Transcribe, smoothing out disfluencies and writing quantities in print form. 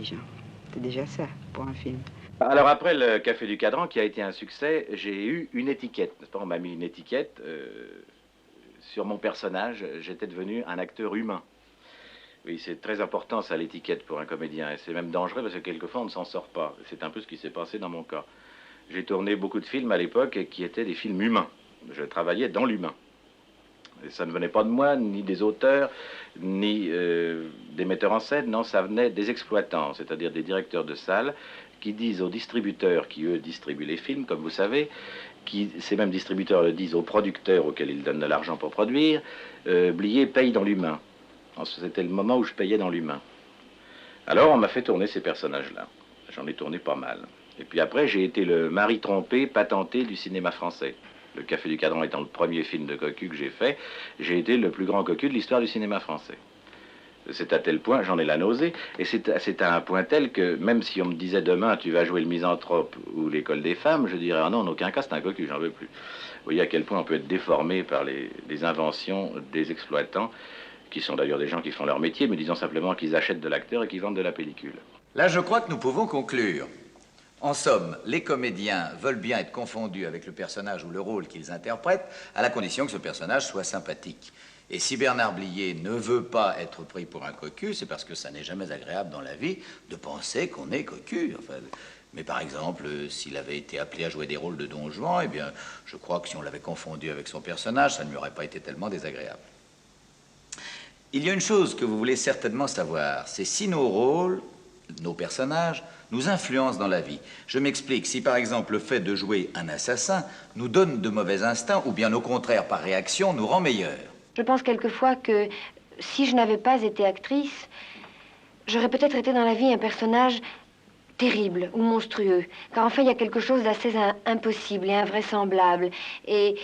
C'est déjà ça pour un film. Alors après le Café du Cadran, qui a été un succès, j'ai eu une étiquette, n'est-ce pas? On m'a mis une étiquette sur mon personnage. J'étais devenu un acteur humain. Oui, c'est très important ça, l'étiquette pour un comédien. Et c'est même dangereux parce que quelquefois on ne s'en sort pas. C'est un peu ce qui s'est passé dans mon cas. J'ai tourné beaucoup de films à l'époque qui étaient des films humains. Je travaillais dans l'humain. Et ça ne venait pas de moi, ni des auteurs, ni des metteurs en scène. Non, ça venait des exploitants, c'est-à-dire des directeurs de salles qui disent aux distributeurs qui, eux, distribuent les films, comme vous savez, ces mêmes distributeurs le disent aux producteurs auxquels ils donnent de l'argent pour produire, Blier paye dans l'humain. C'était le moment où je payais dans l'humain. Alors on m'a fait tourner ces personnages-là. J'en ai tourné pas mal. Et puis après, j'ai été le mari trompé, patenté du cinéma français. Le Café du Cadran étant le premier film de cocu que j'ai fait, j'ai été le plus grand cocu de l'histoire du cinéma français. C'est à tel point, j'en ai la nausée, et c'est à un point tel que même si on me disait demain tu vas jouer le Misanthrope ou l'école des femmes, je dirais ah non, en aucun cas c'est un cocu, j'en veux plus. Vous voyez à quel point on peut être déformé par les inventions des exploitants, qui sont d'ailleurs des gens qui font leur métier, mais disons simplement qu'ils achètent de l'acteur et qu'ils vendent de la pellicule. Là, je crois que nous pouvons conclure. En somme, les comédiens veulent bien être confondus avec le personnage ou le rôle qu'ils interprètent, à la condition que ce personnage soit sympathique. Et si Bernard Blier ne veut pas être pris pour un cocu, c'est parce que ça n'est jamais agréable dans la vie de penser qu'on est cocu. Enfin, mais par exemple, s'il avait été appelé à jouer des rôles de Don Juan, eh bien, je crois que si on l'avait confondu avec son personnage, ça ne lui aurait pas été tellement désagréable. Il y a une chose que vous voulez certainement savoir, c'est si nos rôles, nos personnages, nous influencent dans la vie. Je m'explique, si par exemple le fait de jouer un assassin nous donne de mauvais instincts, ou bien au contraire, par réaction, nous rend meilleurs. Je pense quelquefois que si je n'avais pas été actrice, j'aurais peut-être été dans la vie un personnage terrible ou monstrueux. Car enfin, il y a quelque chose d'assez impossible et invraisemblable. Et